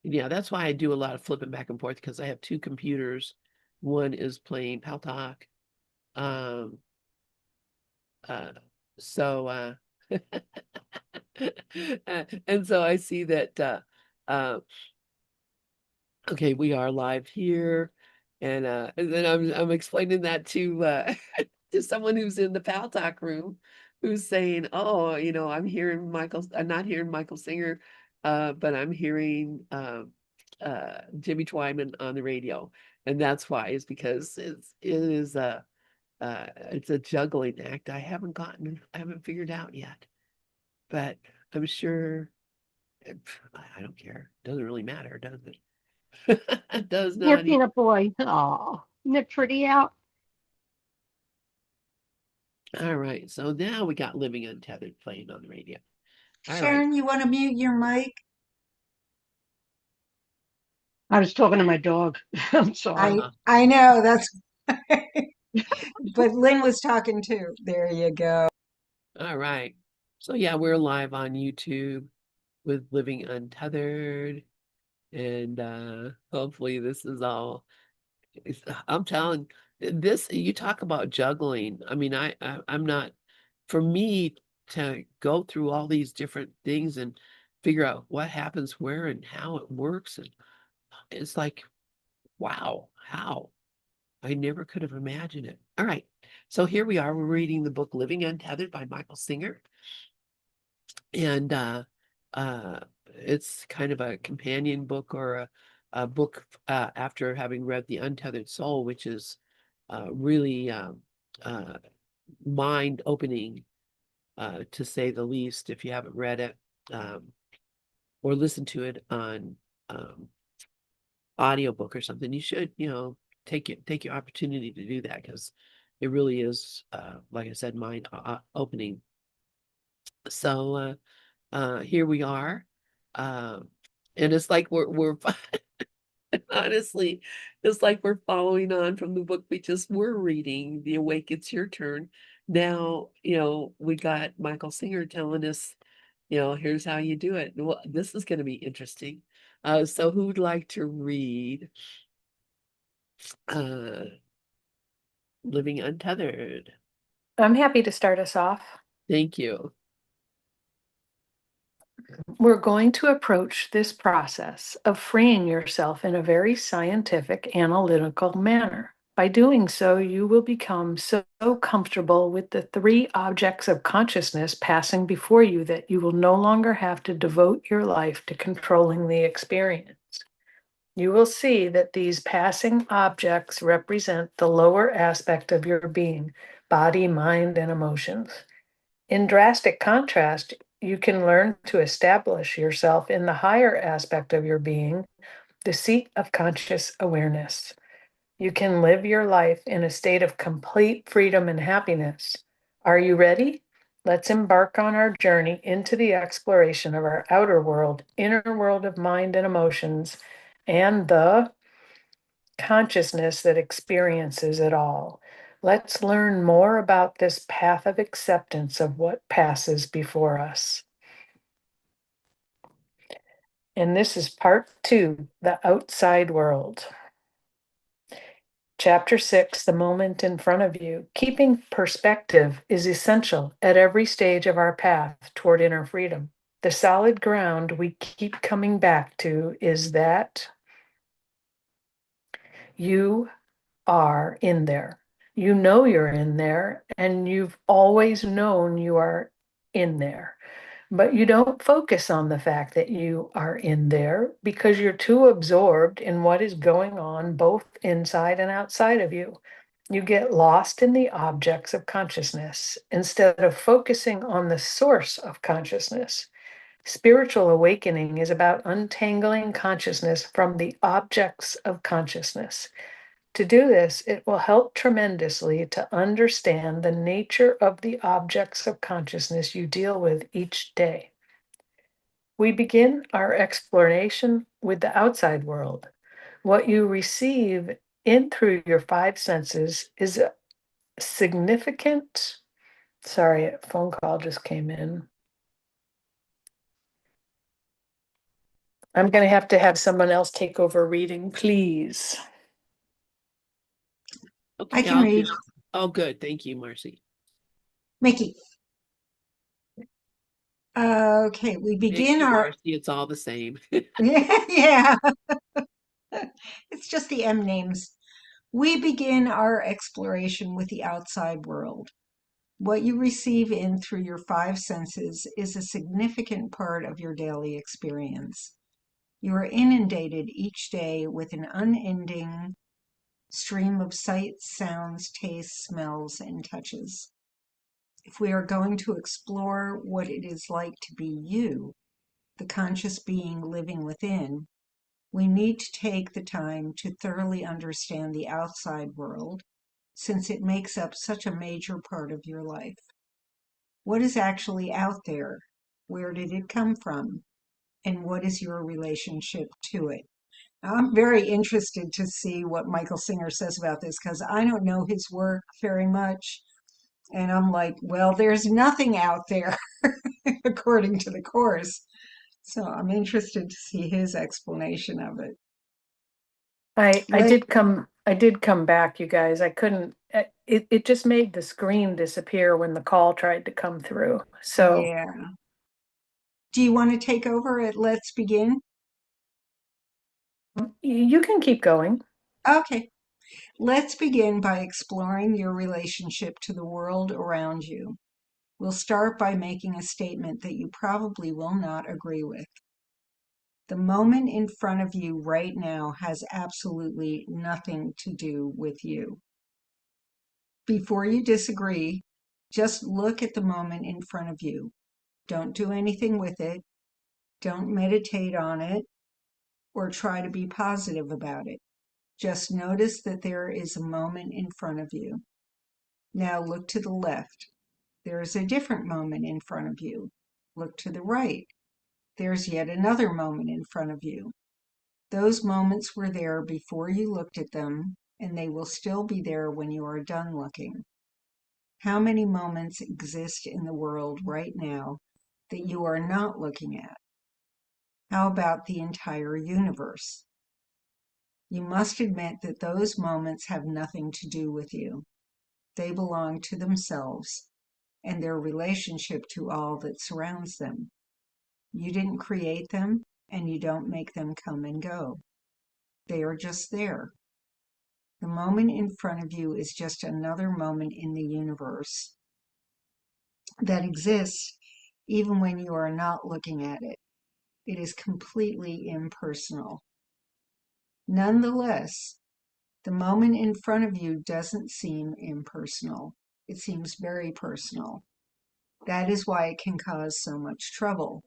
Yeah, that's why I do a lot of flipping back and forth because I have two computers. One is playing Paltalk. Um, uh, so and so I see that uh okay, we are live here, and then I'm explaining that to to someone who's in the Paltalk room, who's saying, "Oh, I'm not hearing Michael Singer, but I'm hearing Jimmy Twyman on the radio," and that's why is because it's a juggling act. I haven't figured out yet, but I'm sure. I don't care. Doesn't really matter, does it? It does Your not. peanut boy. Oh, isn't it pretty out? All right. So now we got Living Untethered playing on the radio. All right. Sharon, you want to mute your mic? I was talking to my dog. I'm I sorry. Uh-huh. I know that's but Lynn was talking too. There you go. All right. So yeah, we're live on YouTube with Living Untethered. And hopefully this is all I'm telling this, you talk about juggling. I mean, I'm not, for me to go through all these different things and figure out what happens where and how it works. And it's like, wow, how? I never could have imagined it. All right. So here we are. We're reading the book Living Untethered by Michael Singer. And it's kind of a companion book or a book after having read The Untethered Soul, which is really uh, mind opening, to say the least, if you haven't read it or listened to it on um, audiobook or something. You should, take your opportunity to do that because it really is, like I said, mind opening. So here we are. Um, and it's like we're honestly, it's like we're following on from the book we just were reading, The Awake, It's Your Turn. Now, we got Michael Singer telling us, here's how you do it. Well, this is going to be interesting. So who'd like to read uh, Living Untethered? I'm happy to start us off. Thank you. We're going to approach this process of freeing yourself in a very scientific, analytical manner. By doing so, you will become so comfortable with the three objects of consciousness passing before you that you will no longer have to devote your life to controlling the experience. You will see that these passing objects represent the lower aspect of your being, body, mind, and emotions. In drastic contrast, you can learn to establish yourself in the higher aspect of your being, the seat of conscious awareness. You can live your life in a state of complete freedom and happiness. Are you ready? Let's embark on our journey into the exploration of our outer world, inner world of mind and emotions, and the consciousness that experiences it all. Let's learn more about this path of acceptance of what passes before us. And this is part 2, the outside world. Chapter 6, the moment in front of you. Keeping perspective is essential at every stage of our path toward inner freedom. The solid ground we keep coming back to is that you are in there. You know you're in there, and you've always known you are in there. But you don't focus on the fact that you are in there because you're too absorbed in what is going on both inside and outside of you. You get lost in the objects of consciousness instead of focusing on the source of consciousness. Spiritual awakening is about untangling consciousness from the objects of consciousness. To do this, it will help tremendously to understand the nature of the objects of consciousness you deal with each day. We begin our exploration with the outside world. What you receive in through your five senses is a significant. Sorry, a phone call just came in. I'm going to have someone else take over reading, please. I Okay, can I'll read. do. Oh, good. Thank you, Marcy. Mickey. Okay, we begin Mickey, our, Marcy, it's all the same. yeah, it's just the M names. We begin our exploration with the outside world. What you receive in through your five senses is a significant part of your daily experience. You are inundated each day with an unending stream of sights, sounds, tastes, smells, and touches. If we are going to explore what it is like to be you, the conscious being living within, we need to take the time to thoroughly understand the outside world, since it makes up such a major part of your life. What is actually out there? Where did it come from? And what is your relationship to it? I'm very interested to see what Michael Singer says about this because I don't know his work very much. And I'm like, well, there's nothing out there according to the Course. So I'm interested to see his explanation of it. I did come back, you guys. I couldn't, it just made the screen disappear when the call tried to come through. So Yeah. Do you want to take over at Let's Begin? you can keep going. Okay. Let's begin by exploring your relationship to the world around you. We'll start by making a statement that you probably will not agree with. The moment in front of you right now has absolutely nothing to do with you. Before you disagree, just look at the moment in front of you. Don't do anything with it. Don't meditate on it or try to be positive about it. Just notice that there is a moment in front of you. Now look to the left. There is a different moment in front of you. Look to the right. There's yet another moment in front of you. Those moments were there before you looked at them, and they will still be there when you are done looking. How many moments exist in the world right now that you are not looking at? How about the entire universe? You must admit that those moments have nothing to do with you. They belong to themselves and their relationship to all that surrounds them. You didn't create them, and you don't make them come and go. They are just there. The moment in front of you is just another moment in the universe that exists even when you are not looking at it. It is completely impersonal. Nonetheless, the moment in front of you doesn't seem impersonal. It seems very personal. That is why it can cause so much trouble.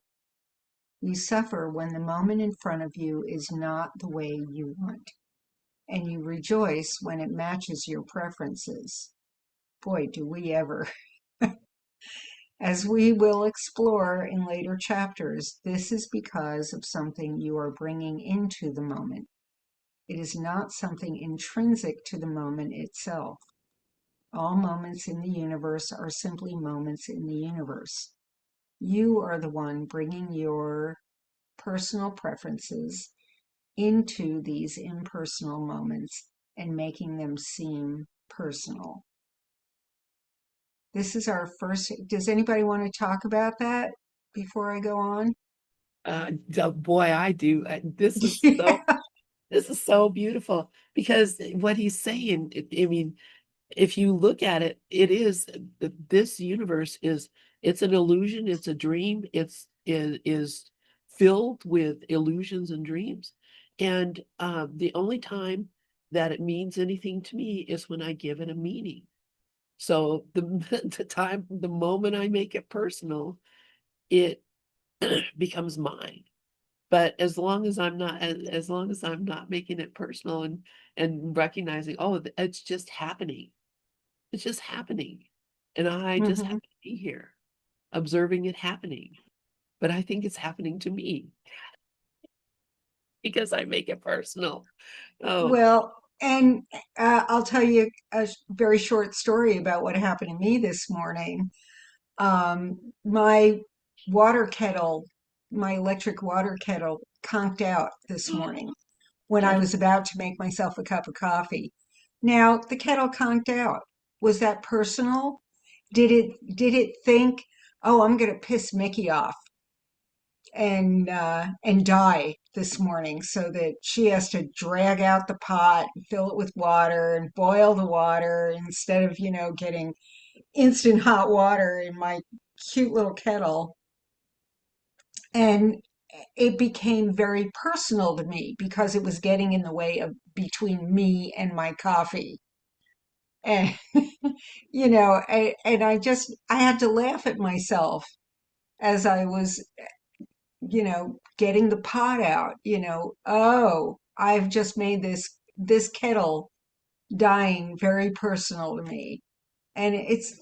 You suffer when the moment in front of you is not the way you want, and you rejoice when it matches your preferences. Boy, do we ever. As we will explore in later chapters, this is because of something you are bringing into the moment. It is not something intrinsic to the moment itself. All moments in the universe are simply moments in the universe. You are the one bringing your personal preferences into these impersonal moments and making them seem personal. This is our first. Does anybody want to talk about that before I go on? Boy, I do. Yeah. This is so beautiful because what he's saying, I mean, if you look at it, it is this universe is it's an illusion, it's a dream, it is filled with illusions and dreams. And the only time that it means anything to me is when I give it a meaning. So the moment I make it personal, it becomes mine. But as long as I'm not making it personal and recognizing, oh, it's just happening. It's just happening. And I just Hmm. happen to be here, observing it happening. But I think it's happening to me because I make it personal. Oh, Well, and I'll tell you a very short story about what happened to me this morning. My water kettle, my electric water kettle conked out this morning when I was about to make myself a cup of coffee. Now, the kettle conked out. Was that personal? Did it think, oh, I'm going to piss Mickey off and die this morning so that she has to drag out the pot and fill it with water and boil the water instead of, getting instant hot water in my cute little kettle. And it became very personal to me because it was getting in the way of between me and my coffee. And, and I had to laugh at myself as I was, getting the pot out, oh, I've just made this kettle dying very personal to me. And it's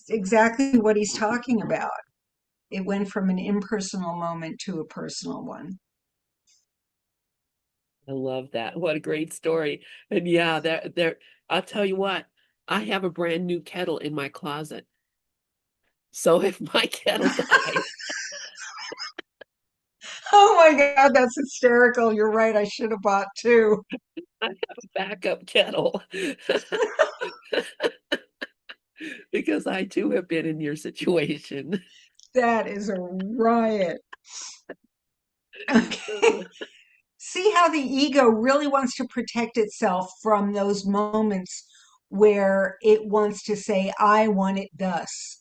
exactly what he's talking about. It went from an impersonal moment to a personal one. I love that. What a great story. And yeah, I'll tell you what, I have a brand new kettle in my closet. So if my kettle dies, Oh my God, that's hysterical. You're right. I should have bought two. I have a backup kettle. Because I too have been in your situation. That is a riot. Okay. See how the ego really wants to protect itself from those moments where it wants to say, I want it thus.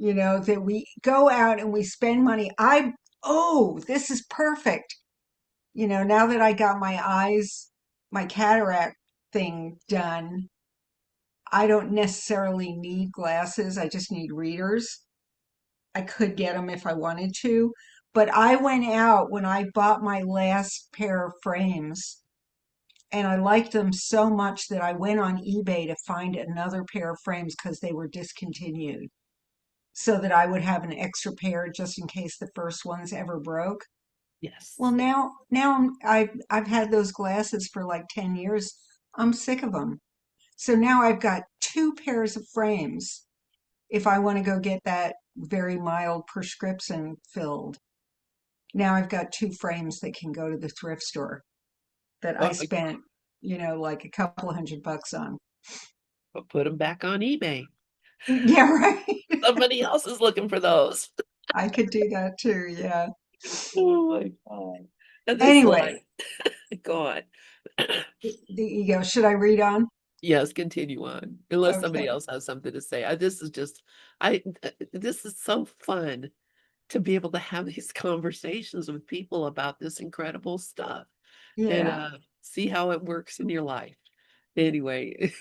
That we go out and we spend money. Oh, this is perfect. Now that I got my cataract thing done, I don't necessarily need glasses. I just need readers. I could get them if I wanted to. But I went out when I bought my last pair of frames and I liked them so much that I went on eBay to find another pair of frames because they were discontinued so that I would have an extra pair just in case the first ones ever broke. Well, Yes. now I've had those glasses for like 10 years. I'm sick of them. So now I've got two pairs of frames if I want to go get that very mild prescription filled. Now I've got two frames that can go to the thrift store that I Well, spent, like a couple $100 on. put them back on eBay. Yeah, right. Somebody else is looking for those. I could do that too. Yeah. Oh my God. And this Anyway, line, go on. the ego. Should I read on? Yes, continue on. Unless somebody Okay. else has something to say. This is so fun to be able to have these conversations with people about this incredible stuff and Yeah. see how it works in your life. Anyway,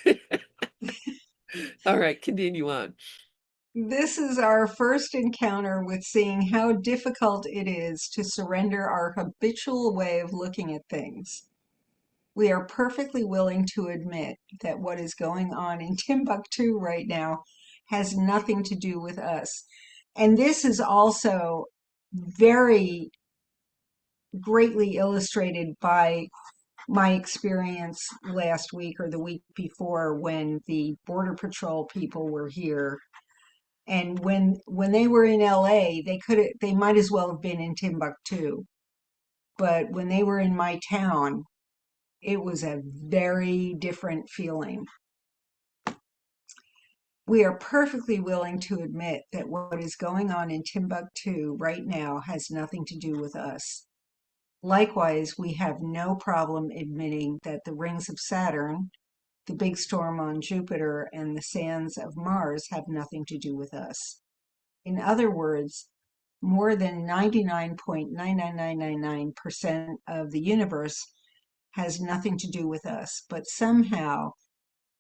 all right, continue on. This is our first encounter with seeing how difficult it is to surrender our habitual way of looking at things. We are perfectly willing to admit that what is going on in Timbuktu right now has nothing to do with us. And this is also very greatly illustrated by my experience last week or the week before when the Border Patrol people were here. And when they were in LA, they might as well have been in Timbuktu. But when they were in my town, it was a very different feeling. We are perfectly willing to admit that what is going on in Timbuktu right now has nothing to do with us. Likewise, we have no problem admitting that the rings of Saturn, the big storm on Jupiter, and the sands of Mars have nothing to do with us. In other words, more than 99.99999% of the universe has nothing to do with us, but somehow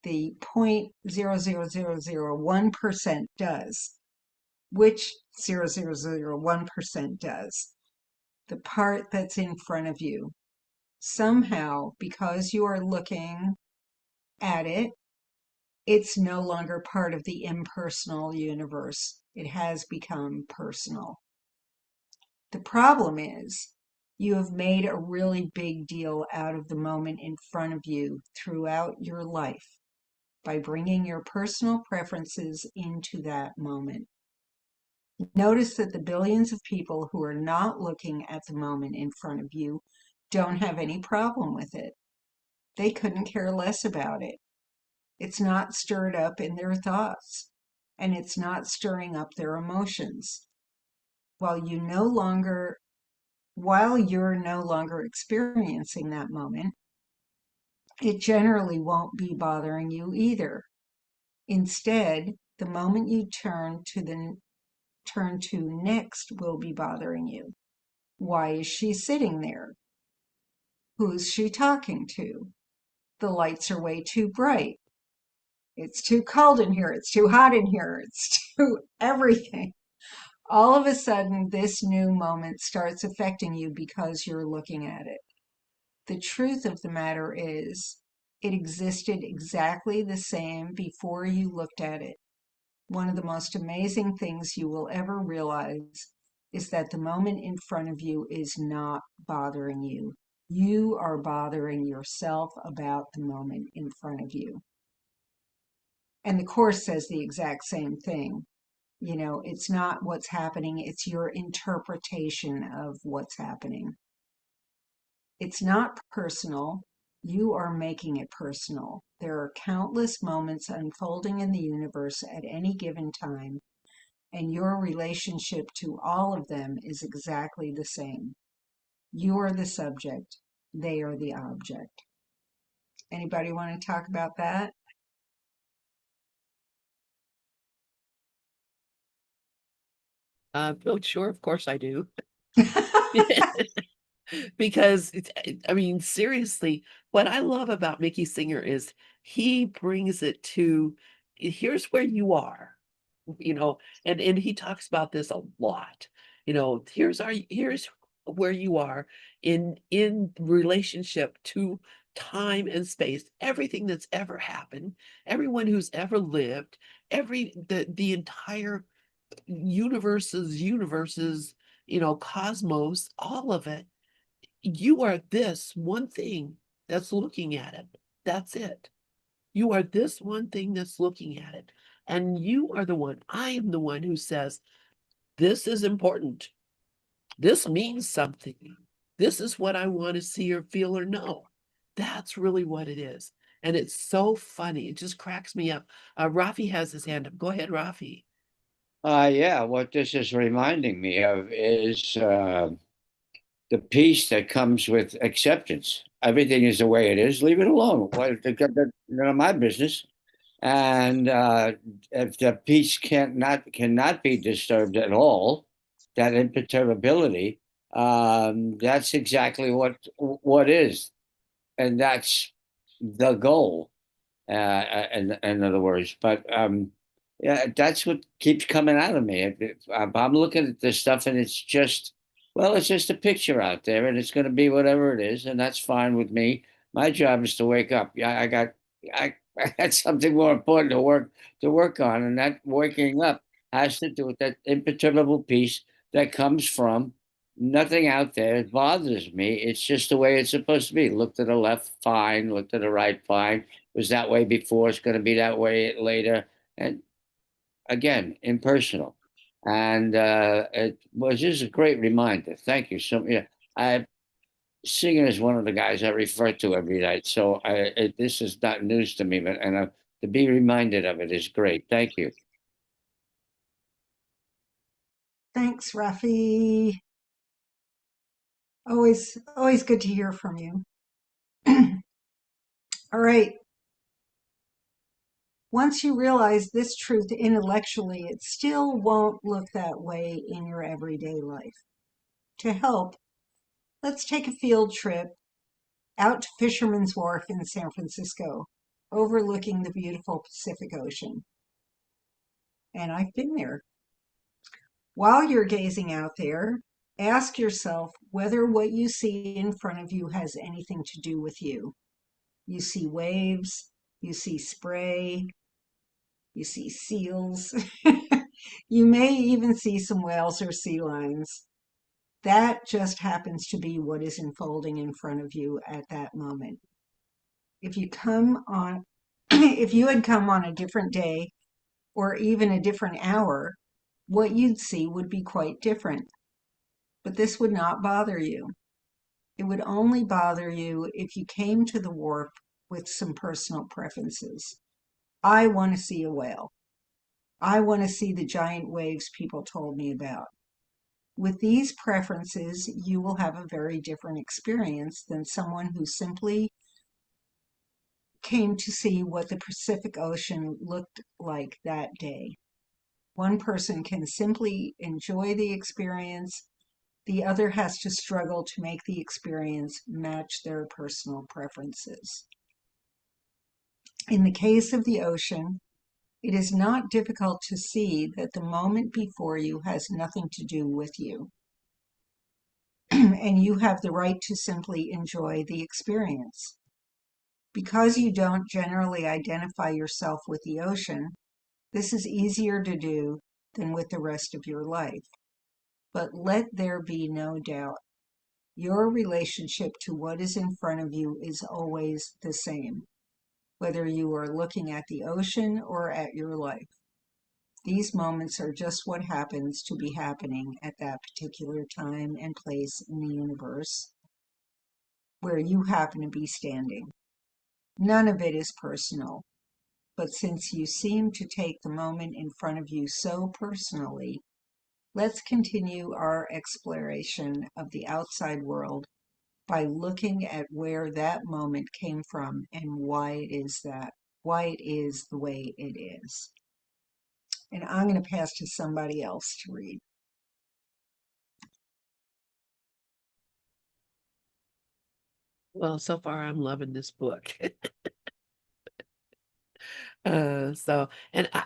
the 0.00001% does. Which 0.0001% does? The part that's in front of you. Somehow, because you are looking at it, it's no longer part of the impersonal universe. It has become personal. The problem is you have made a really big deal out of the moment in front of you throughout your life by bringing your personal preferences into that moment. Notice that the billions of people who are not looking at the moment in front of you don't have any problem with it. They couldn't care less about it. It's not stirred up in their thoughts, and it's not stirring up their emotions. While you're no longer experiencing that moment, it generally won't be bothering you either. Instead, the moment you turn to next will be bothering you. Why is she sitting there? Who's she talking to? The lights are way too bright. It's too cold in here. It's too hot in here. It's too everything. All of a sudden, this new moment starts affecting you because you're looking at it. The truth of the matter is, it existed exactly the same before you looked at it. One of the most amazing things you will ever realize is that the moment in front of you is not bothering you. You are bothering yourself about the moment in front of you. And the Course says the exact same thing. You know, it's not what's happening, it's your interpretation of what's happening. It's not personal. You are making it personal. There are countless moments unfolding in the universe at any given time, and your relationship to all of them is exactly the same. You are the subject, they are the object. Anybody want to talk about that? Oh, sure, of course I do. Because I mean, seriously, what I love about Mickey Singer is he brings it to here's where you are, and he talks about this a lot. Here's where you are in relationship to time and space, everything that's ever happened, everyone who's ever lived, the entire universes, cosmos, all of it. You are this one thing that's looking at it. That's it. You are this one thing that's looking at it. And you are the one, I am the one who says, this is important. This means something. This is what I want to see or feel or know. That's really what it is. And it's so funny. It just cracks me up. Rafi has his hand up. Go ahead, Rafi. Yeah, what this is reminding me of is the peace that comes with acceptance. Everything is the way it is. Leave it alone. None of my business. And if the peace cannot be disturbed at all, that imperturbability, that's exactly what is, and that's the goal. In other words, but yeah, that's what keeps coming out of me. I'm looking at this stuff, and it's just, well, it's just a picture out there, and it's going to be whatever it is, and that's fine with me. My job is to wake up. Yeah, I got something more important to work on, and that waking up has to do with that imperturbable peace that comes from nothing out there bothers me. It's just the way it's supposed to be. Look to the left, fine. Look to the right, fine. It was that way before. It's going to be that way later. And again, impersonal. And it was just a great reminder. Thank you. Singer is one of the guys I refer to every night. So this is not news to me, but to be reminded of it is great. Thank you. Thanks, Rafi. Always good to hear from you. All right. Once you realize this truth intellectually, it still won't look that way in your everyday life. To help, let's take a field trip out to Fisherman's Wharf in San Francisco, overlooking the beautiful Pacific Ocean. And I've been there. While you're gazing out there, ask yourself whether what you see in front of you has anything to do with you. You see waves, you see spray, you see seals. You may even see some whales or sea lions. That just happens to be what is unfolding in front of you at that moment. If you if you had come on a different day or even a different hour, what you'd see would be quite different. But this would not bother you. It would only bother you if you came to the warp with some personal preferences. I want to see a whale. I want to see the giant waves people told me about. With these preferences, you will have a very different experience than someone who simply came to see what the Pacific Ocean looked like that day. One person can simply enjoy the experience. The other has to struggle to make the experience match their personal preferences. In the case of the ocean, it is not difficult to see that the moment before you has nothing to do with you, and you have the right to simply enjoy the experience. Because you don't generally identify yourself with the ocean, this is easier to do than with the rest of your life. But let there be no doubt, your relationship to what is in front of you is always the same, whether you are looking at the ocean or at your life. These moments are just what happens to be happening at that particular time and place in the universe where you happen to be standing. None of it is personal, but since you seem to take the moment in front of you so personally, let's continue our exploration of the outside world by looking at where that moment came from and why it is the way it is. And I'm going to pass to somebody else to read. Well, so far I'm loving this book. And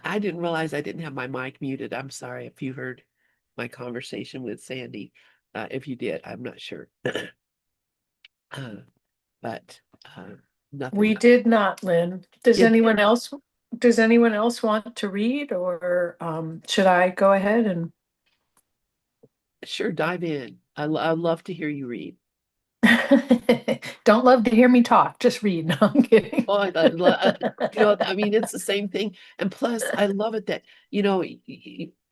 I didn't realize I didn't have my mic muted. I'm sorry if you heard my conversation with Sandy. If you did, I'm not sure. But nothing. We did not, Lynn. Does Yeah. anyone else want to read, or should I go ahead and Sure, dive in. I'd love to hear you read. don't love to hear me talk, just read. No, I'm kidding. Oh, I mean, it's the same thing. And plus, I love it that,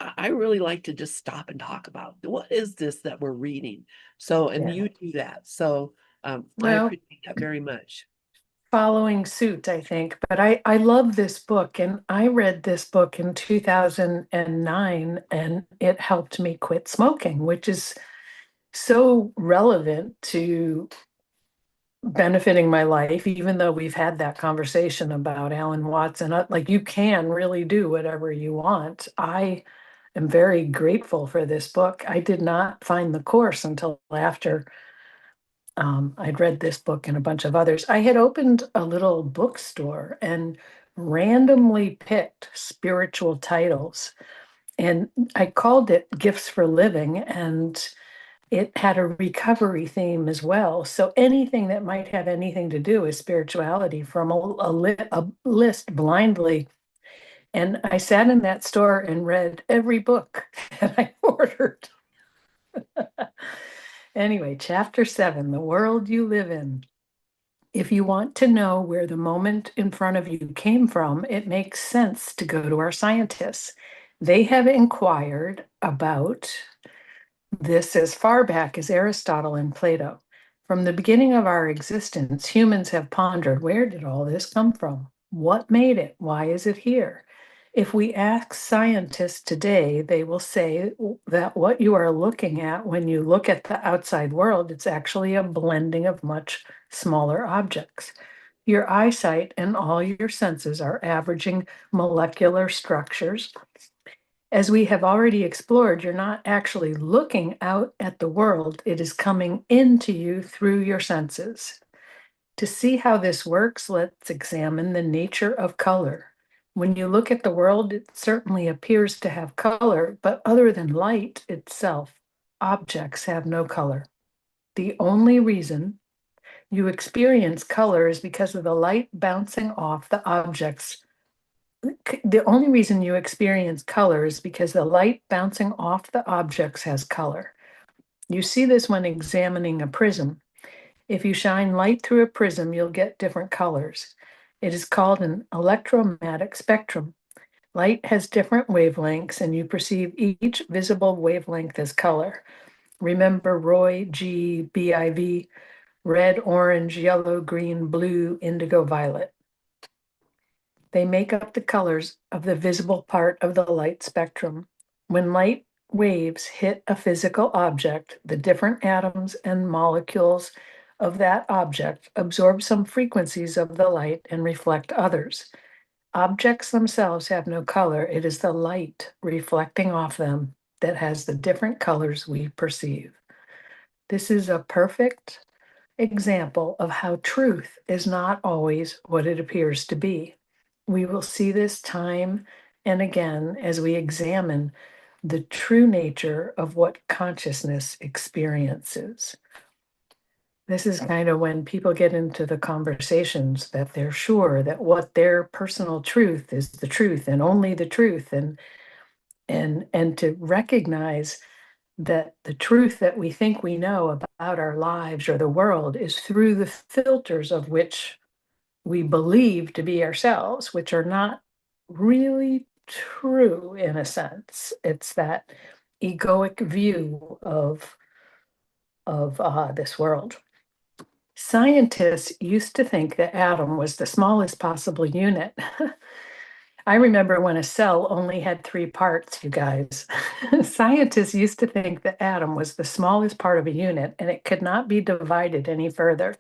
I really like to just stop and talk about what is this that we're reading. So, and Yeah. you do that. So, I Well, appreciate that very much. following suit, I think. But I love this book, and I read this book in 2009, and it helped me quit smoking, which is so relevant to benefiting my life, even though we've had that conversation about Alan Watts and like you can really do whatever you want. I am very grateful for this book. I did not find the course until after I'd read this book and a bunch of others. I had opened a little bookstore and randomly picked spiritual titles, and I called it Gifts for Living, and it had a recovery theme as well. So anything that might have anything to do with spirituality from a list blindly. And I sat in that store and read every book that I ordered. Anyway, chapter 7, The World You Live In. If you want to know where the moment in front of you came from, it makes sense to go to our scientists. They have inquired about this as far back as Aristotle and Plato. From the beginning of our existence, humans have pondered, where did all this come from? What made it? Why is it here? If we ask scientists today, they will say that what you are looking at when you look at the outside world, it's actually a blending of much smaller objects. Your eyesight and all your senses are averaging molecular structures. As we have already explored, you're not actually looking out at the world, it is coming into you through your senses. To see how this works, let's examine the nature of color. When you look at the world, it certainly appears to have color, but other than light itself, objects have no color. The only reason you experience color is because of the light bouncing off the objects. The only reason you experience color is because the light bouncing off the objects has color. You see this when examining a prism. If you shine light through a prism, you'll get different colors. It is called an electromagnetic spectrum. Light has different wavelengths, and you perceive each visible wavelength as color. Remember Roy G. BIV, red, orange, yellow, green, blue, indigo, violet. They make up the colors of the visible part of the light spectrum. When light waves hit a physical object, the different atoms and molecules of that object absorb some frequencies of the light and reflect others. Objects themselves have no color. It is the light reflecting off them that has the different colors we perceive. This is a perfect example of how truth is not always what it appears to be. We will see this time and again as we examine the true nature of what consciousness experiences. This is kind of when people get into the conversations that they're sure that what their personal truth is the truth and only the truth, and to recognize that the truth that we think we know about our lives or the world is through the filters of which we believe to be ourselves, which are not really true in a sense. It's that egoic view of this world. Scientists used to think the atom was the smallest possible unit. I remember when a cell only had 3 parts, you guys. Scientists used to think the atom was the smallest part of a unit and it could not be divided any further.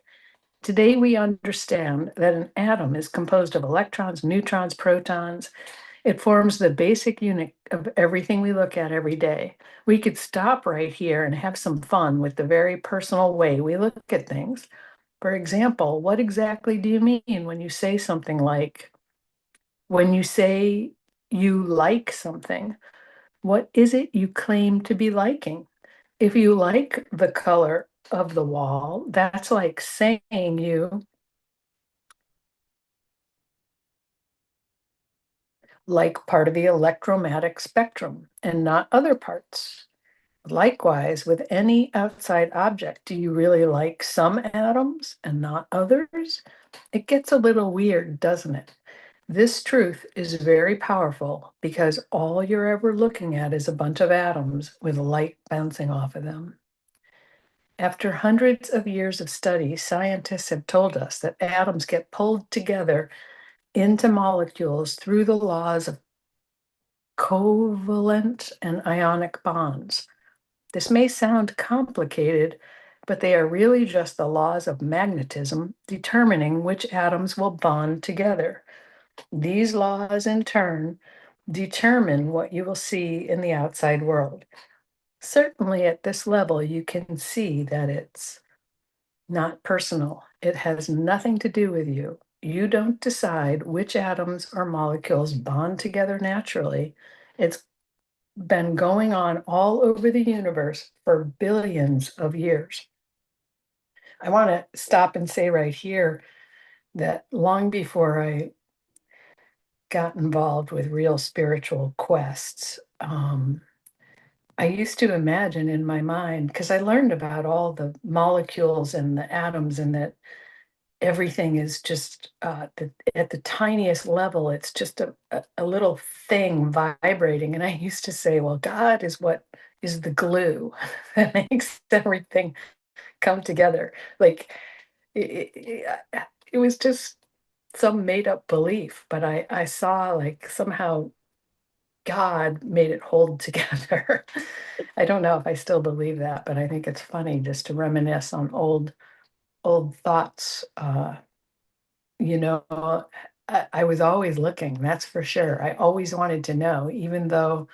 Today, we understand that an atom is composed of electrons, neutrons, protons. It forms the basic unit of everything we look at every day. We could stop right here and have some fun with the very personal way we look at things. For example, what exactly do you mean when you say something like, when you say you like something, what is it you claim to be liking? If you like the color of the wall, that's like saying you like part of the electromagnetic spectrum and not other parts. Likewise, with any outside object, do you really like some atoms and not others? It gets a little weird, doesn't it? This truth is very powerful because all you're ever looking at is a bunch of atoms with light bouncing off of them. After hundreds of years of study, scientists have told us that atoms get pulled together into molecules through the laws of covalent and ionic bonds. This may sound complicated, but they are really just the laws of magnetism determining which atoms will bond together. These laws, in turn, determine what you will see in the outside world. Certainly, at this level, you can see that it's not personal. It has nothing to do with you. You don't decide which atoms or molecules bond together naturally. It's been going on all over the universe for billions of years. I want to stop and say right here that long before I got involved with real spiritual quests, I used to imagine in my mind, because I learned about all the molecules and the atoms, and that everything is just at the tiniest level, it's just a little thing vibrating. And I used to say, well, God is what is the glue that makes everything come together. Like it was just some made up belief, but I saw like somehow God made it hold together. I don't know if I still believe that, but I think it's funny just to reminisce on old thoughts. You know, I was always looking, that's for sure. I always wanted to know, even though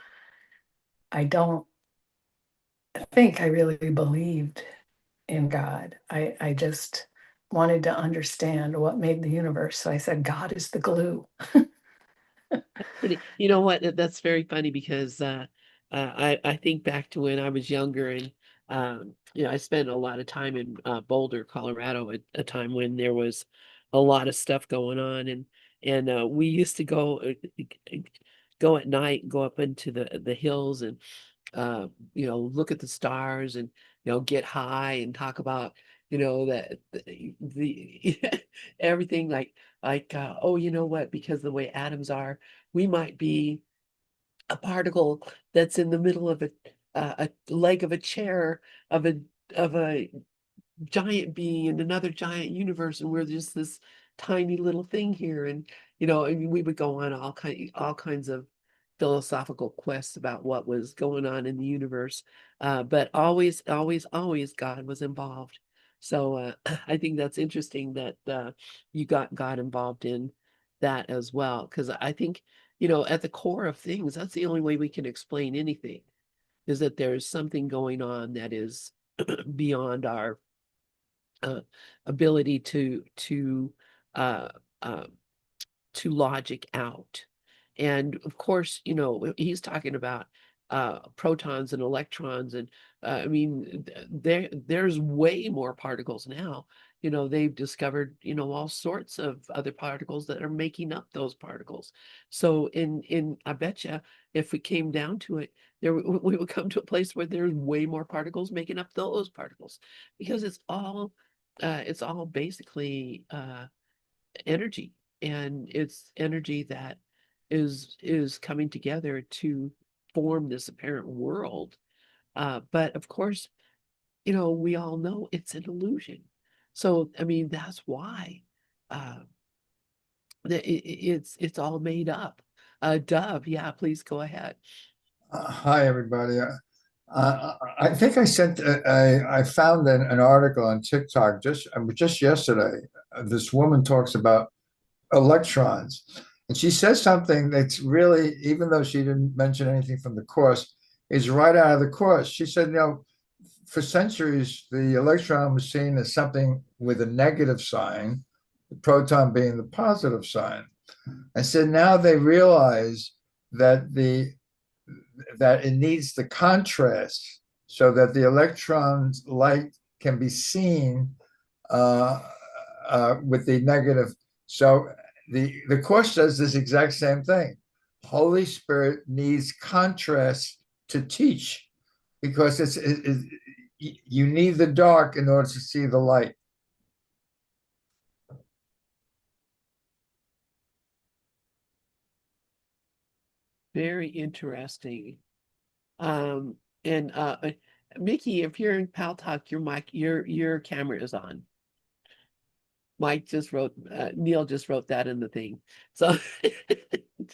I don't think I really believed in God. I just wanted to understand what made the universe. So I said, God is the glue. You know what? That's very funny because I think back to when I was younger, and I spent a lot of time in Boulder, Colorado, at a time when there was a lot of stuff going on, and we used to go at night, go up into the hills, and look at the stars, and get high and talk about you know, that the everything like oh, you know what, because the way atoms are, we might be a particle that's in the middle of a leg of a chair of a giant being in another giant universe, and we're just this tiny little thing here. And I mean, we would go on all kinds of philosophical quests about what was going on in the universe, but always, always, always God was involved. So I think that's interesting that you got God involved in that as well, because I think at the core of things, that's the only way we can explain anything, is that there's something going on that is beyond our uh, ability uh, uh, to logic out. And of course, he's talking about protons and electrons, and I mean, there's way more particles now. They've discovered, all sorts of other particles that are making up those particles. So I bet you, if we came down to it, we would come to a place where there's way more particles making up those particles, because it's all basically energy, and it's energy that is coming together to form this apparent world. But of course, we all know it's an illusion. So I mean, that's why uh, it's all made up. Dove, yeah, please go ahead. Hi, everybody. I think I found an article on TikTok just yesterday. This woman talks about electrons, and she says something that's really, even though she didn't mention anything from the course, is right out of the course. She said, for centuries, the electron was seen as something with a negative sign, the proton being the positive sign. I said, now they realize that it needs the contrast so that the electron's light can be seen uh, with the negative. So the course does this exact same thing. Holy Spirit needs contrast to teach, because you need the dark in order to see the light. Very interesting. Um, and Mickey, if you're in Pal Talk, your camera is on. Neil just wrote that in the thing. So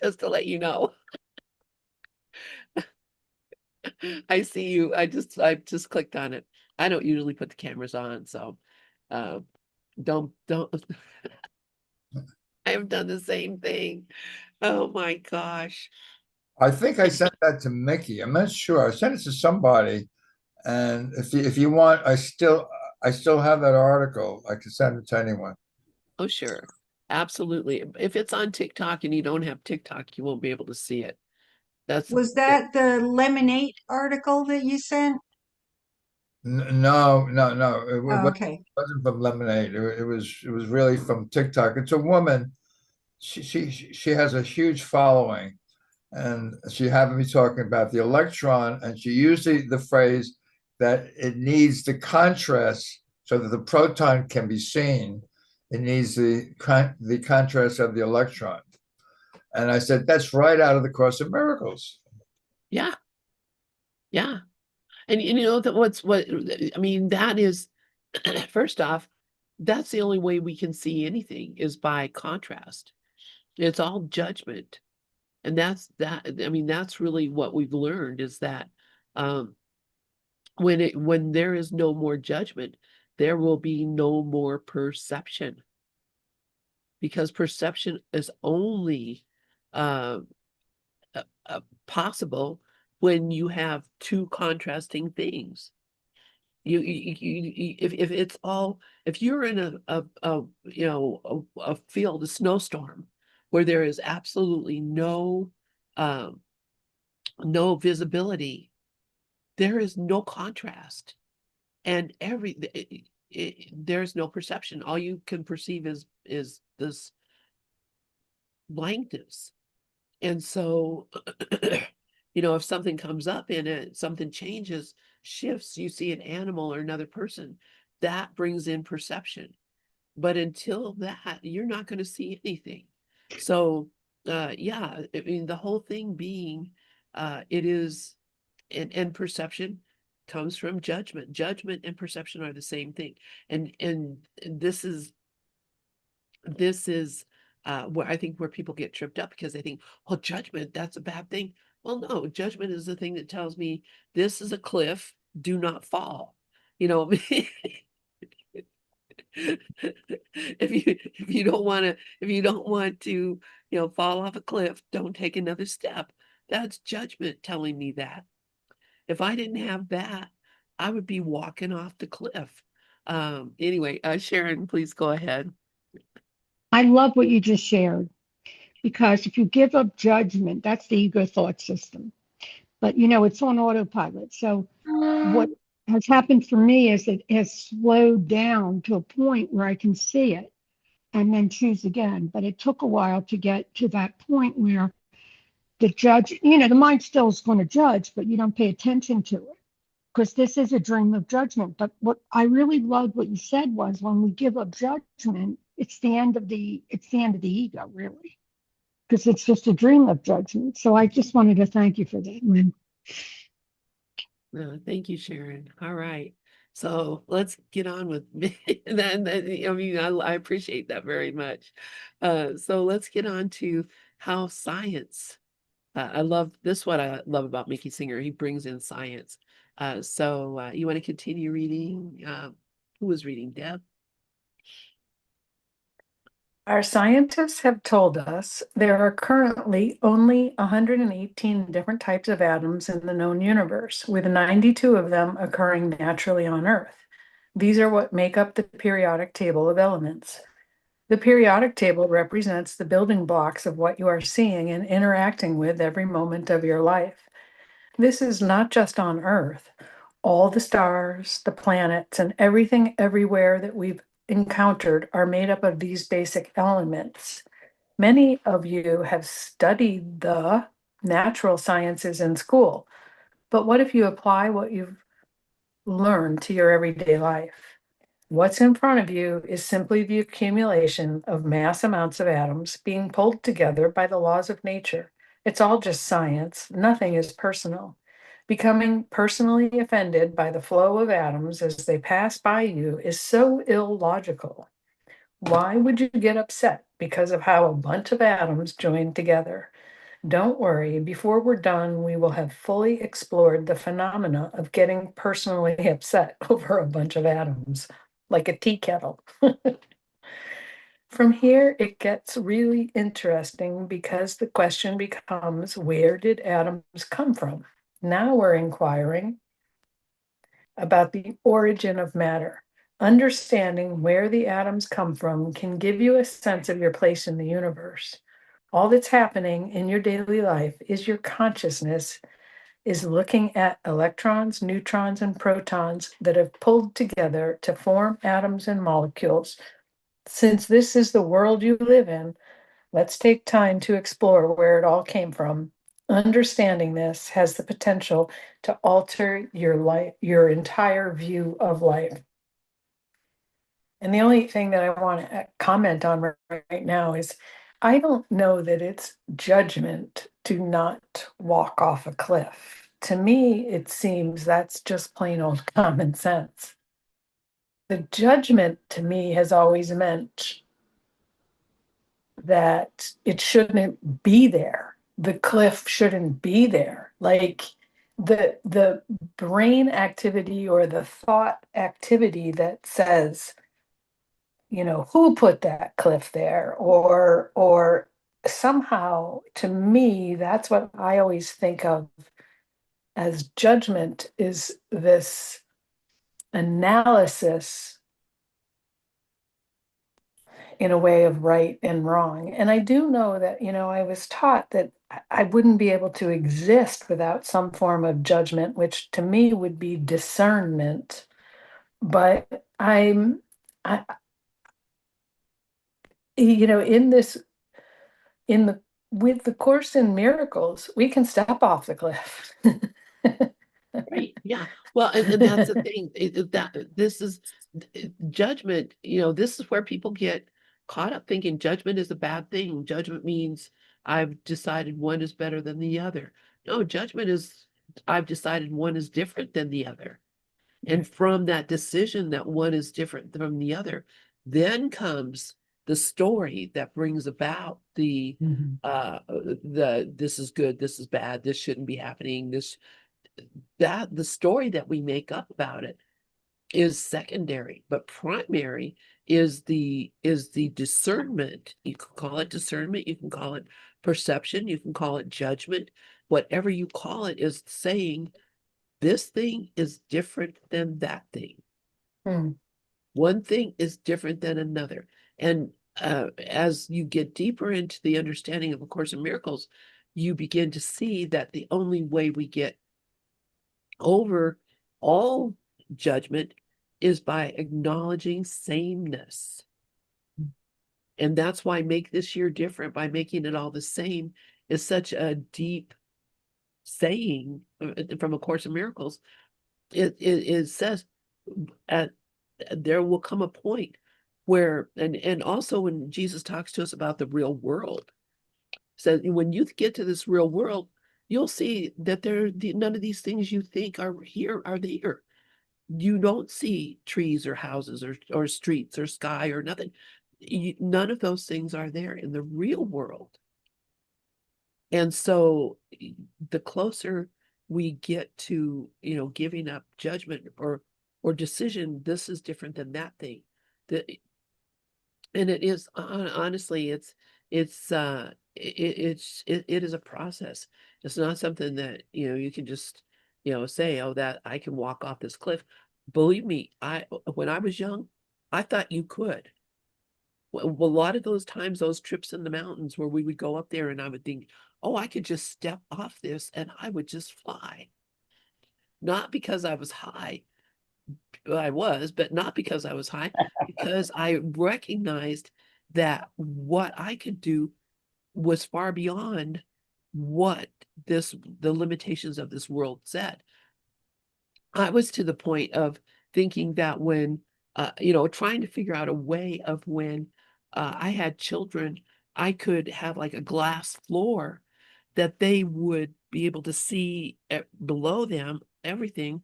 just to let you know. I see you. I just clicked on it. I don't usually put the cameras on, so uh don't I have done the same thing. Oh my gosh. I think I sent that to Mickey. I'm not sure. I sent it to somebody, and if you want, I still have that article. I can send it to anyone. Oh, sure. Absolutely. If it's on TikTok and you don't have TikTok, you won't be able to see it. That's Was that the Lemonade article that you sent? No, no, no. Oh, okay. Wasn't from Lemonade. It was really from TikTok. It's a woman. She has a huge following, and she happened to be talking about the electron, and she used the phrase that it needs the contrast so that the proton can be seen. It needs the contrast of the electron. And I said, that's right out of the Course of Miracles. yeah, yeah. And you know that what I mean, that is first off, that's the only way we can see anything, is by contrast. It's all judgment. And I mean, that's really what we've learned, is that um when there is no more judgment, there will be no more perception, because perception is only uh, possible when you have two contrasting things. If you're in a field, a snowstorm, where there is absolutely um, no visibility, there is no contrast, and there's no perception. All you can perceive is this blankness. And so, if something comes up in it, something changes, shifts, you see an animal or another person, that brings in perception. But until that, you're not going to see anything. So, yeah, I mean, the whole thing being, it is, and perception comes from judgment. Judgment and perception are the same thing. And this is where I think where people get tripped up because they think, well, judgment, that's a bad thing. Well, no, judgment is the thing that tells me this is a cliff, do not fall. You know, if you don't want to, fall off a cliff, don't take another step. That's judgment telling me that. If I didn't have that, I would be walking off the cliff. Anyway, Sharon, please go ahead. I love what you just shared because if you give up judgment, that's the ego thought system. But it's on autopilot. So what has happened for me is it has slowed down to a point where I can see it and then choose again. But it took a while to get to that point where the judge, the mind still is going to judge, but you don't pay attention to it because this is a dream of judgment. But what I really loved what you said was when we give up judgment, it's the end of the ego, really, because it's just a dream of judgment. So I just wanted to thank you for that, Lynn. Thank you, Sharon. All right. So let's get on with I mean, I appreciate that very much. So let's get on to how science. I love this. What I love about Mickey Singer, he brings in science. So you want to continue reading? Who was reading? Deb? Our scientists have told us there are currently only 118 different types of atoms in the known universe, with 92 of them occurring naturally on Earth. These are what make up the periodic table of elements. The periodic table represents the building blocks of what you are seeing and interacting with every moment of your life. This is not just on Earth. All the stars, the planets, and everything everywhere that we've encountered are made up of these basic elements. Many of you have studied the natural sciences in school, but what if you apply what you've learned to your everyday life? What's in front of you is simply the accumulation of mass amounts of atoms being pulled together by the laws of nature. It's all just science. Nothing is personal. Becoming personally offended by the flow of atoms as they pass by you is so illogical. Why would you get upset because of how a bunch of atoms join together? Don't worry, before we're done, we will have fully explored the phenomena of getting personally upset over a bunch of atoms, like a tea kettle. From here, it gets really interesting because the question becomes, where did atoms come from? Now we're inquiring about the origin of matter. Understanding where the atoms come from can give you a sense of your place in the universe. All that's happening in your daily life is your consciousness is looking at electrons, neutrons, and protons that have pulled together to form atoms and molecules. Since this is the world you live in, let's take time to explore where it all came from. Understanding this has the potential to alter your life, your entire view of life. And the only thing that I want to comment on right now is I don't know that it's judgment to not walk off a cliff. To me, it seems that's just plain old common sense. The judgment to me has always meant that it shouldn't be there. The cliff shouldn't be there. Like the brain activity or the thought activity that says, who put that cliff there, or somehow, to me, that's what I always think of as judgment, is this analysis in a way of right and wrong. And I do know that, I was taught that I wouldn't be able to exist without some form of judgment, which to me would be discernment. But I, in this, in the with the Course in Miracles, we can step off the cliff. Right. Yeah. Well, and that's the thing. This is judgment. This is where people get caught up thinking judgment is a bad thing. Judgment means I've decided one is better than the other. No, judgment is I've decided one is different than the other. And from that decision that one is different from the other, then comes the story that brings about the this is good, this is bad, this shouldn't be happening, the story that we make up about it is secondary, but primary is the discernment. You can call it discernment, you can call it perception, you can call it judgment. Whatever you call it is saying this thing is different than that thing. Hmm. One thing is different than another. And as you get deeper into the understanding of A Course in Miracles, you begin to see that the only way we get over all judgment is by acknowledging sameness. And that's why Make This Year Different, by making it all the same, is such a deep saying from A Course in Miracles. It says there will come a point where, and also when Jesus talks to us about the real world, says when you get to this real world, you'll see that none of these things you think are here are there. You don't see trees or houses or streets or sky or nothing. None of those things are there in the real world. And so the closer we get to, giving up judgment or decision, this is different than that thing. And it is honestly, it is a process. It's not something that, you can just, say, oh, that I can walk off this cliff. Believe me, when I was young, I thought you could. Well, a lot of those times, those trips in the mountains where we would go up there and I would think, oh, I could just step off this and I would just fly. Not because I was high, I was, but not because I was high, because I recognized that what I could do was far beyond what the limitations of this world said. I was to the point of thinking that when, trying to figure out a way of when I had children, I could have like a glass floor that they would be able to see below them everything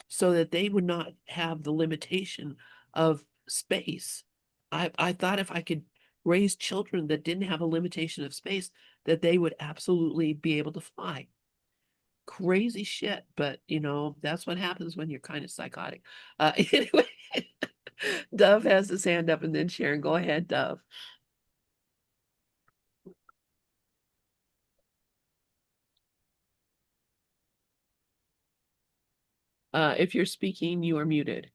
so that they would not have the limitation of space. I thought if I could raise children that didn't have a limitation of space, that they would absolutely be able to fly. Crazy shit, but that's what happens when you're kind of psychotic. Anyway, Dove has his hand up, and then Sharon, go ahead, Dove. If you're speaking, you are muted.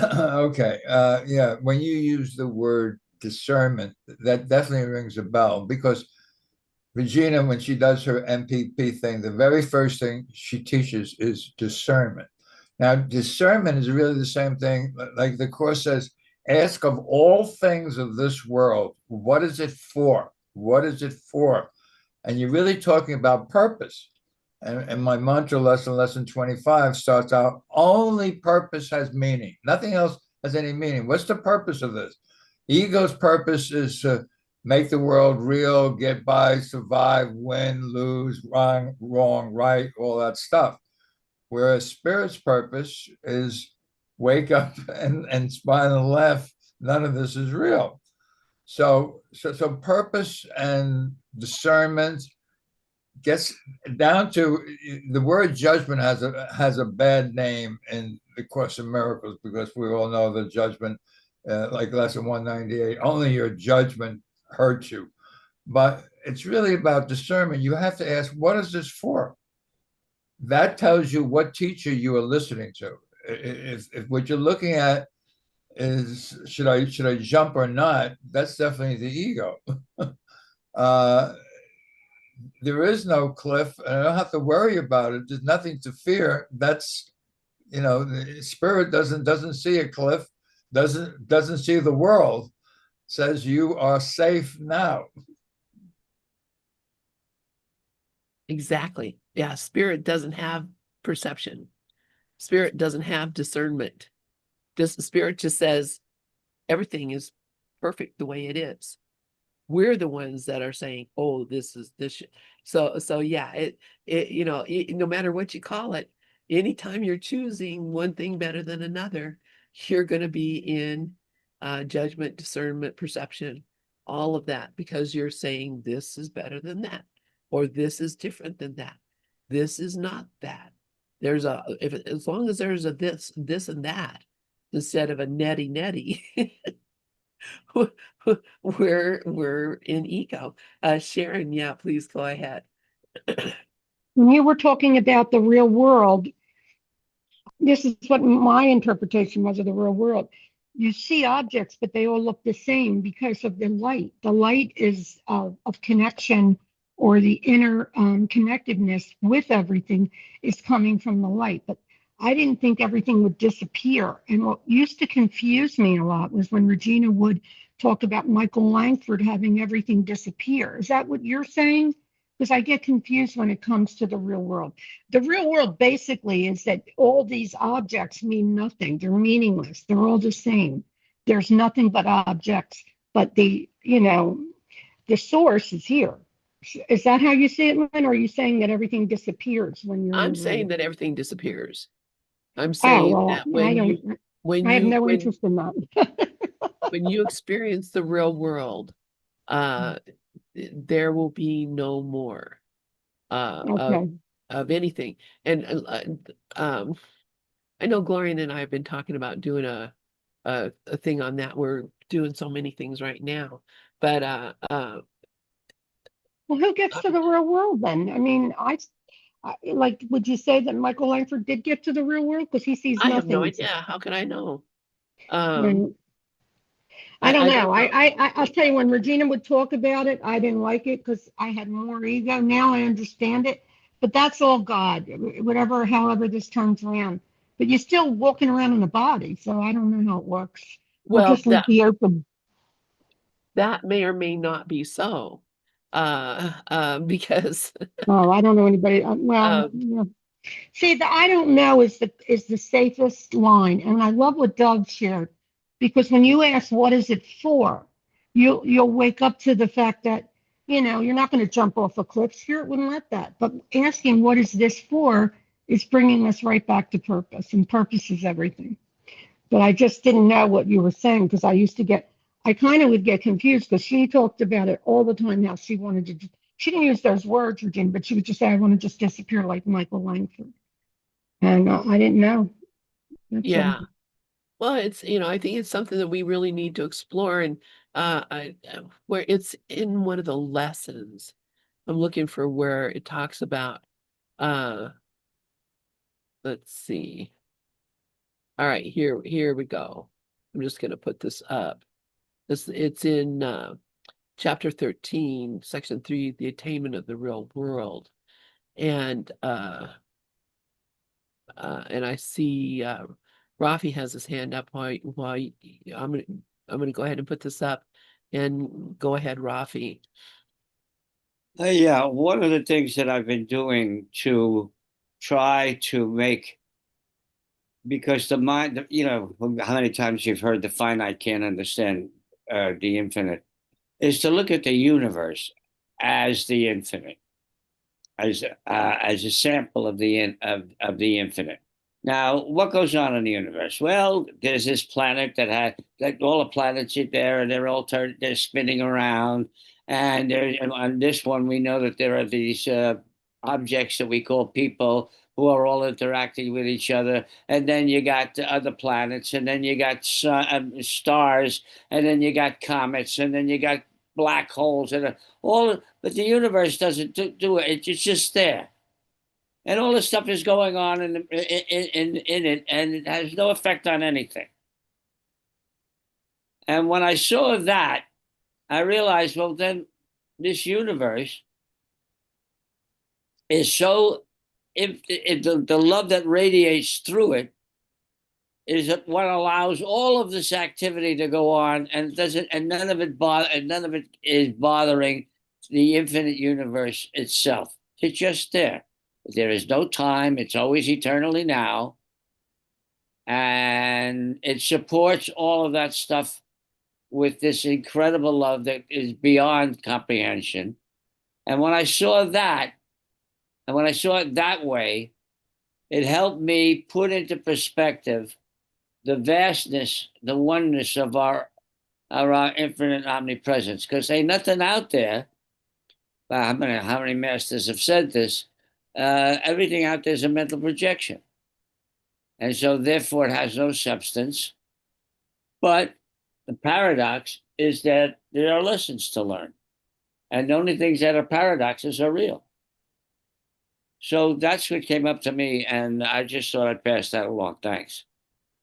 Okay. Yeah. When you use the word discernment, that definitely rings a bell because Regina, when she does her MPP thing, the very first thing she teaches is discernment. Now, discernment is really the same thing. Like the Course says, ask of all things of this world, what is it for? What is it for? And you're really talking about purpose. And my mantra lesson 25 starts out, only purpose has meaning. Nothing else has any meaning. What's the purpose of this? Ego's purpose is to make the world real, get by, survive, win, lose, wrong, right, all that stuff. Whereas spirit's purpose is wake up and smile and laugh. None of this is real. So purpose and discernment gets down to the word judgment has a bad name in the Course in Miracles because we all know the judgment, like lesson 198, only your judgment hurts you. But it's really about discernment. You have to ask, what is this for? That tells you what teacher you are listening to. If what you're looking at is should I jump or not, that's definitely the ego. There is no cliff, and I don't have to worry about it. There's nothing to fear. That's the spirit doesn't see a cliff, doesn't see the world. Says you are safe now. Exactly. Yeah, spirit doesn't have perception. Spirit doesn't have discernment. This spirit just says everything is perfect the way it is. We're the ones that are saying, "Oh, this is this." So yeah, no matter what you call it, anytime you're choosing one thing better than another, you're going to be in judgment, discernment, perception, all of that, because you're saying this is better than that, or this is different than that. This is not that. As long as there's a this and that, instead of a netty. We're in eco. Sharon, yeah, please go ahead. When you were talking about the real world, this is what my interpretation was of the real world. You see objects, but they all look the same because of the light. The light is of connection, or the inner connectedness with everything is coming from the light. But I didn't think everything would disappear. And what used to confuse me a lot was when Regina would talk about Michael Langford having everything disappear. Is that what you're saying? Because I get confused when it comes to the real world. The real world basically is that all these objects mean nothing. They're meaningless. They're all the same. There's nothing but objects, but the source is here. Is that how you see it, Lynn? Or are you saying that everything disappears when you're in the I'm real saying world? that everything disappears. I'm Oh, saying well, that when you when I have you no when interest in that. when you experience the real world, uh, there will be no more uh of Okay. of anything. And I know Gloria and I have been talking about doing a thing on that. We're doing so many things right now, but Well, who gets to the real world then? I mean, like, would you say that Michael Langford did get to the real world? Because he sees I have no nothing. idea. How can I know? Um, And I don't I know. don't know. I'll tell you, when Regina would talk about it, I didn't like it because I had more ego. Now I understand it, but that's all God, whatever, however this turns around. But you're still walking around in the body, so I don't know how it works. I'll Well, just leave the open. that may or may not be so. Because Oh, I don't know anybody. Well, um, yeah. See, the I don't know is the safest line, and I love what Doug shared, because when you ask what is it for, you'll wake up to the fact that you're not going to jump off a cliff. Spirit wouldn't let that. But asking what is this for is bringing us right back to purpose, and purpose is everything. But I just didn't know what you were saying, because I kind of would get confused, because she talked about it all the time, how she wanted to. She didn't use those words, Regina, but she would just say, "I want to just disappear like Michael Langford." And I didn't know. That's all. yeah. Well, I think it's something that we really need to explore, and where it's in one of the lessons. I'm looking for where it talks about. Uh, let's see. All right, here we go. I'm just going to put this up. It's in chapter 13, section 3, the attainment of the real world. And I see Rafi has his hand up. I'm gonna go ahead and put this up, and go ahead, Rafi. Yeah, one of the things that I've been doing to try to make, because the mind, how many times you've heard the finite can't understand the infinite, is to look at the universe as the infinite, as a sample of the infinite. Now, what goes on in the universe? Well, there's this planet that had, like, all the planets are there, and they're spinning around. And on this one, we know that there are these objects that we call people, who are all interacting with each other. And then you got the other planets, and then you got stars, and then you got comets, and then you got black holes, and but the universe doesn't do it. It's just there, and all this stuff is going on in it, and it has no effect on anything. And when I saw that, I realized, well, then this universe is so, if the love that radiates through it is what allows all of this activity to go on, and doesn't, and none of it is bothering the infinite universe itself. It's just there. There is no time. It's always eternally now. And it supports all of that stuff with this incredible love that is beyond comprehension. And when I saw that, and when I saw it that way, it helped me put into perspective the vastness, the oneness of our infinite omnipresence. Because ain't nothing out there. How many masters have said this? Everything out there is a mental projection. And so therefore it has no substance. But the paradox is that there are lessons to learn. And the only things that are paradoxes are real. So that's what came up to me, and I just thought I'd pass that along. Thanks.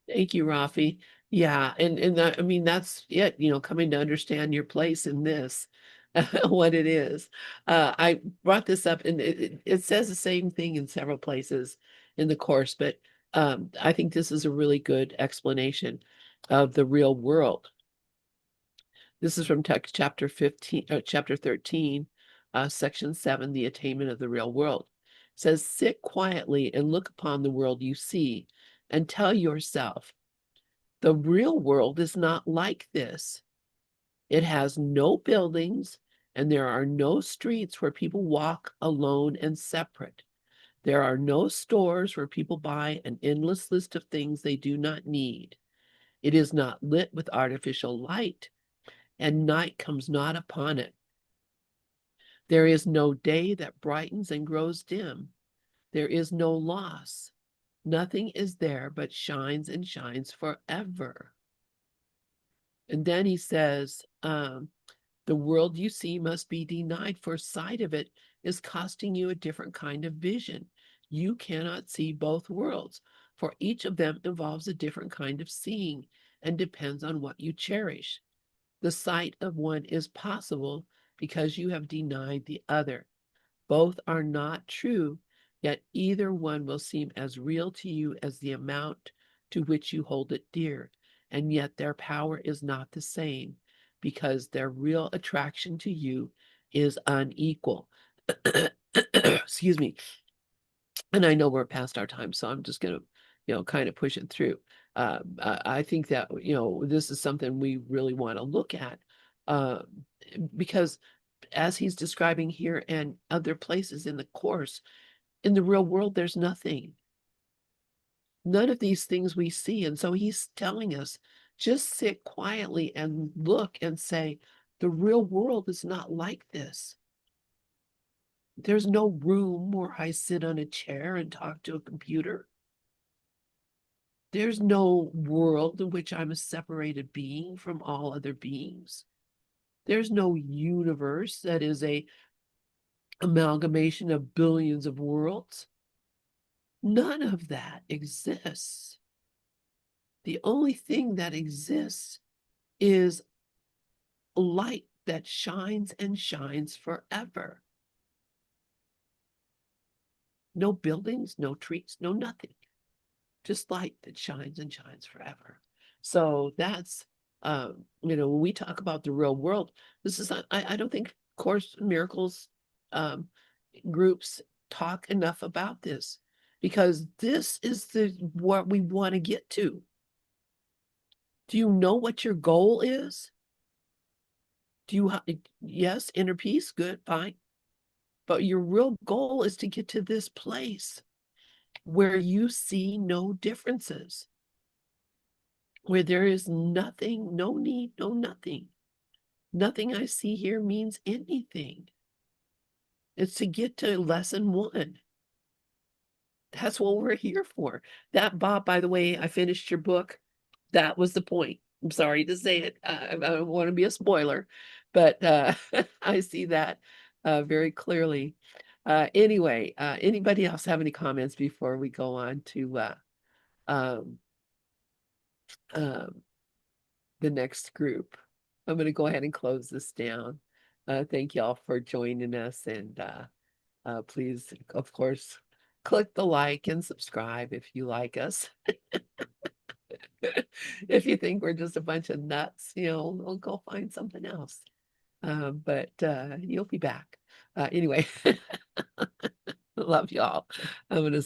Thank you, Rafi. Yeah, and that, I mean, that's it, coming to understand your place in this, what it is. I brought this up, and it says the same thing in several places in the course, but I think this is a really good explanation of the real world. This is from text chapter 15, chapter 13, section 7, the attainment of the real world. It says, sit quietly and look upon the world you see and tell yourself, the real world is not like this. It has no buildings and there are no streets where people walk alone and separate. There are no stores where people buy an endless list of things they do not need. It is not lit with artificial light, and night comes not upon it. There is no day that brightens and grows dim. There is no loss. Nothing is there but shines and shines forever. And then he says, the world you see must be denied, for sight of it is costing you a different kind of vision. You cannot see both worlds, for each of them involves a different kind of seeing and depends on what you cherish. The sight of one is possible because you have denied the other. Both are not true, yet either one will seem as real to you as the amount to which you hold it dear, and yet their power is not the same, because their real attraction to you is unequal. Excuse me. And I know we're past our time, so I'm just going to, kind of push it through. I think that, this is something we really want to look at, because as he's describing here and other places in the course, in the real world, there's nothing. None of these things we see. And so he's telling us, just sit quietly and look and say, the real world is not like this. There's no room where I sit on a chair and talk to a computer. There's no world in which I'm a separated being from all other beings. There's no universe that is a amalgamation of billions of worlds. None of that exists. The only thing that exists is light that shines and shines forever. No buildings, no trees, no nothing. Just light that shines and shines forever. So that's, when we talk about the real world, this is, I don't think Course in Miracles groups talk enough about this, because this is what we want to get to. Do you know what your goal is? Do you, yes, inner peace, good, fine. But your real goal is to get to this place where you see no differences, where there is nothing, no need, no nothing. Nothing I see here means anything. It's to get to lesson 1. That's what we're here for. That, Bob, by the way, I finished your book. That was the point. I'm sorry to say it. I don't want to be a spoiler, but I see that very clearly. Anyway, anybody else have any comments before we go on to um, the next group? I'm going to go ahead and close this down. Thank you all for joining us, and please, of course, click the like and subscribe if you like us. If you think we're just a bunch of nuts, we'll go find something else. But you'll be back. Anyway, Love y'all. I'm gonna